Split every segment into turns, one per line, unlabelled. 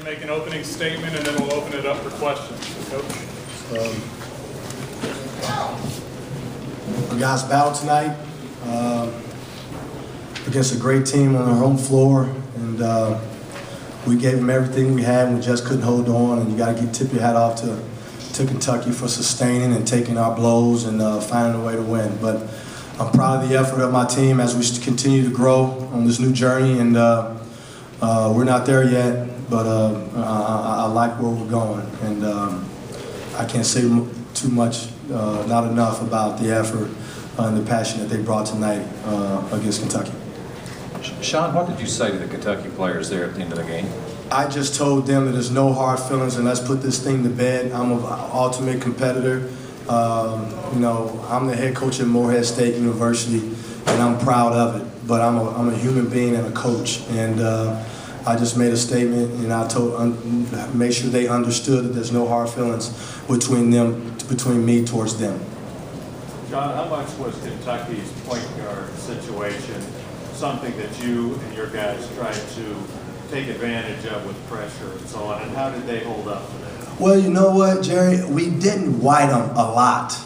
Make an opening statement and then we'll open it up for questions. Coach.
You guys battled tonight against a great team on our home floor, and we gave them everything we had, and we just couldn't hold on. And you got to tip your hat off to Kentucky for sustaining and taking our blows and finding a way to win. But I'm proud of the effort of my team as we continue to grow on this new journey, and we're not there yet. But I like where we're going, and I can't say too much, not enough about the effort and the passion that they brought tonight against Kentucky.
Sean, what did you say to the Kentucky players there at the end of the game?
I just told them that there's no hard feelings and let's put this thing to bed. I'm an ultimate competitor. I'm the head coach at Morehead State University, and I'm proud of it. But I'm a human being and a coach, and I just made a statement, and I made sure they understood that there's no hard feelings between me towards them.
John, how much was Kentucky's point guard situation something that you and your guys tried to take advantage of with pressure and so on, and how did they hold up to that?
Well, you know what, Jerry? We didn't white them a lot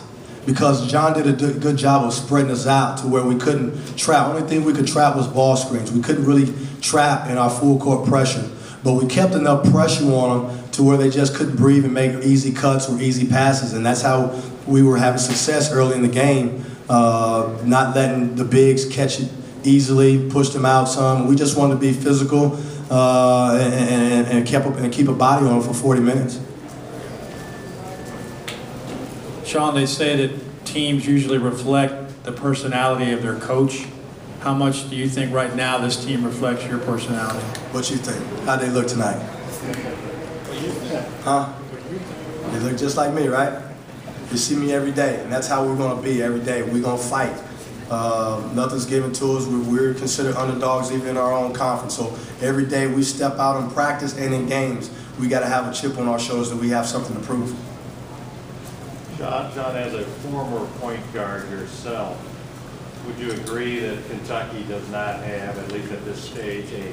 because John did a good job of spreading us out to where we couldn't trap. The only thing we could trap was ball screens. We couldn't really trap in our full court pressure, but we kept enough pressure on them to where they just couldn't breathe and make easy cuts or easy passes, and that's how we were having success early in the game, not letting the bigs catch it easily, push them out some. We just wanted to be physical and keep a body on them for 40 minutes.
Sean, they say that teams usually reflect the personality of their coach. How much do you think right now this team reflects your personality?
What you think? How'd they look tonight? Huh? They look just like me, right? You see me every day, and that's how we're going to be every day. We're going to fight. Nothing's given to us. We're considered underdogs even in our own conference. So every day we step out in practice and in games, we got to have a chip on our shoulders that we have something to prove.
John, as a former point guard yourself, would you agree that Kentucky does not have, at least at this stage, a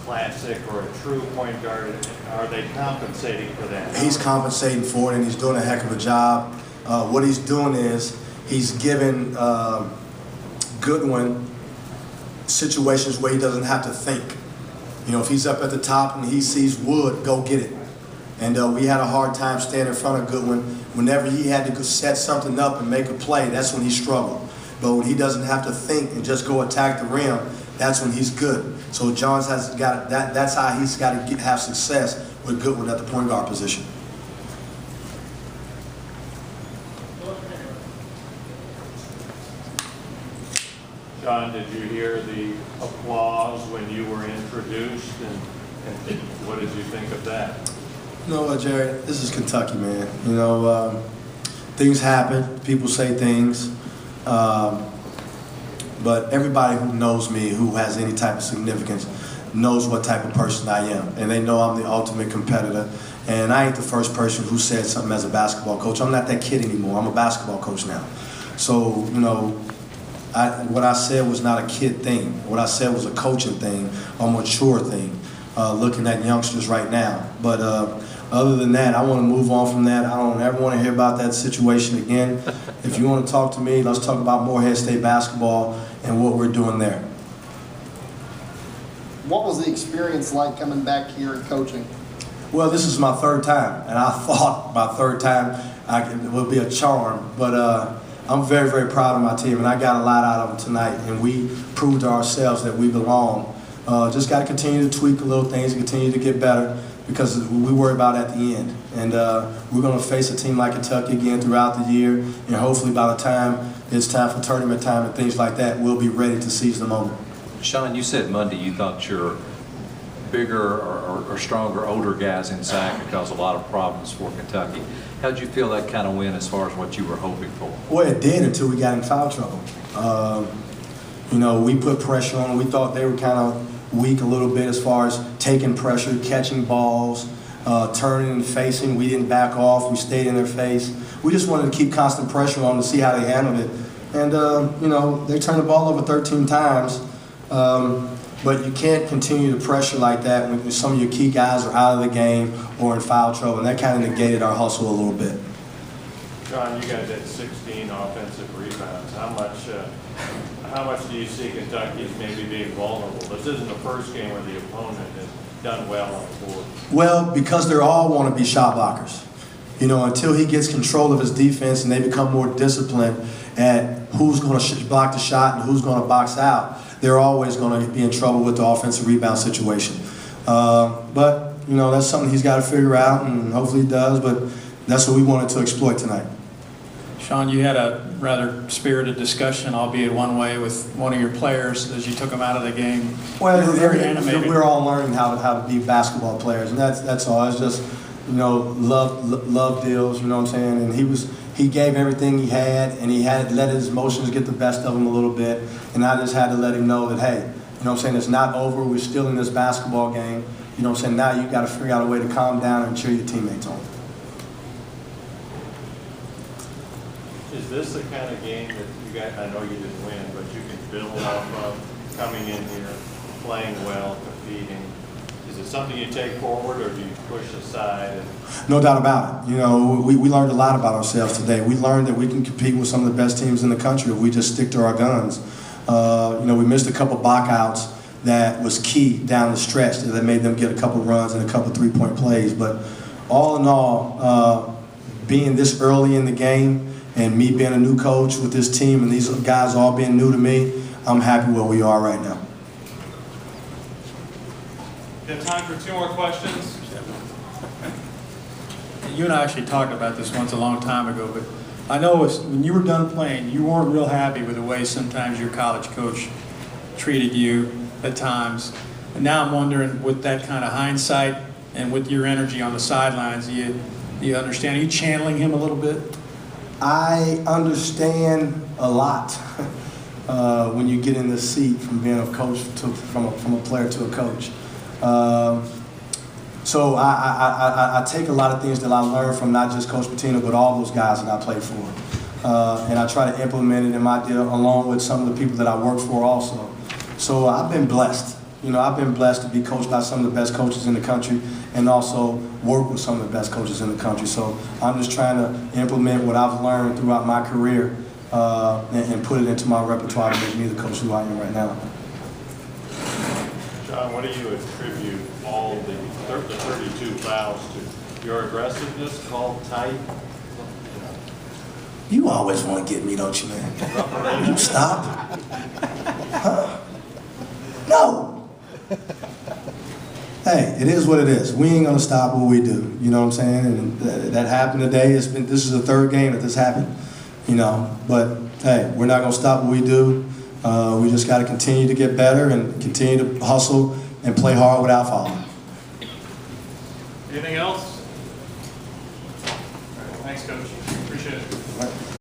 classic or a true point guard? Are they compensating for that?
He's compensating for it, and he's doing a heck of a job. What he's doing is he's giving Goodwin situations where he doesn't have to think. You know, if he's up at the top and he sees Wood, go get it. And we had a hard time staying in front of Goodwin. Whenever he had to set something up and make a play, that's when he struggled. But when he doesn't have to think and just go attack the rim, that's when he's good. So Johns has got that. That's how he's got to have success with Goodwin at the point guard position.
John, did you hear the applause when you were introduced, and what did you think of that?
You know what, Jerry? This is Kentucky, man. You know, things happen. People say things. But everybody who knows me, who has any type of significance, knows what type of person I am. And they know I'm the ultimate competitor. And I ain't the first person who said something as a basketball coach. I'm not that kid anymore. I'm a basketball coach now. So, you know, what I said was not a kid thing. What I said was a coaching thing, a mature thing, looking at youngsters right now. But other than that, I want to move on from that. I don't ever want to hear about that situation again. If you want to talk to me, let's talk about Morehead State basketball and what we're doing there.
What was the experience like coming back here and coaching?
Well, this is my third time, and I thought my third time it would be a charm. But I'm very, very proud of my team, and I got a lot out of them tonight, and we proved to ourselves that we belong. Just got to continue to tweak the little things and continue to get better, because we worry about at the end. And we're going to face a team like Kentucky again throughout the year, and hopefully by the time it's time for tournament time and things like that, we'll be ready to seize the moment.
Sean, you said Monday you thought your bigger or stronger, older guys inside could cause a lot of problems for Kentucky. How did you feel that kind of win as far as what you were hoping for?
Well, it did until we got in foul trouble. You know, we put pressure on them. We thought they were kind of weak a little bit as far as taking pressure, catching balls, turning and facing. We didn't back off. We stayed in their face. We just wanted to keep constant pressure on them to see how they handled it. And, you know, they turned the ball over 13 times. But you can't continue to pressure like that when some of your key guys are out of the game or in foul trouble, and that kind of negated our hustle a little bit.
John, you guys had 16 offensive rebounds. How much do you see Kentucky as maybe being vulnerable? This isn't the first game where the opponent has done well on the board.
Well, because they all want to be shot blockers. You know, until he gets control of his defense and they become more disciplined at who's going to block the shot and who's going to box out, they're always going to be in trouble with the offensive rebound situation. But, you know, that's something he's got to figure out, and hopefully he does, but that's what we wanted to exploit tonight.
Sean, you had a rather spirited discussion, albeit one way, with one of your players as you took him out of the game.
Well,
You were very animated.
we're all learning how to be basketball players, and that's all. It's just, you know, love deals, you know what I'm saying? And he gave everything he had, and he had let his emotions get the best of him a little bit, and I just had to let him know that, hey, you know what I'm saying, it's not over, we're still in this basketball game, you know what I'm saying, now you got to figure out a way to calm down and cheer your teammates on.
Is this the kind of game that you guys, I know you didn't win, but you can build off of coming in here, playing well, competing? Is it something you take forward, or do you push aside?
No doubt about it. You know, we learned a lot about ourselves today. We learned that we can compete with some of the best teams in the country if we just stick to our guns. You know, we missed a couple blockouts that was key down the stretch that made them get a couple runs and a couple three-point plays. But all in all, being this early in the game and me being a new coach with this team and these guys all being new to me, I'm happy where we are right now.
We have time for 2 more questions.
You and I actually talked about this once a long time ago, but I know when you were done playing, you weren't real happy with the way sometimes your college coach treated you at times. And now I'm wondering, with that kind of hindsight and with your energy on the sidelines, do you understand? Are you channeling him a little bit?
I understand a lot when you get in the seat from being a coach from a player to a coach. So I take a lot of things that I learned from not just Coach Pitino, but all those guys that I played for. And I try to implement it in my deal along with some of the people that I work for also. So I've been blessed. You know, I've been blessed to be coached by some of the best coaches in the country and also work with some of the best coaches in the country. So I'm just trying to implement what I've learned throughout my career and put it into my repertoire to make me the coach who I am right now.
John, what do you attribute all the 32 fouls to? Your aggressiveness, called tight?
You always want to get me, don't you, man? You stop. Huh? No. Hey, it is what it is. We ain't gonna stop what we do. You know what I'm saying? And that happened today. This is the 3rd game that this happened. You know, but hey, we're not gonna stop what we do. We just got to continue to get better and continue to hustle and play hard without fouling.
Anything else? All right, thanks, Coach. Appreciate it.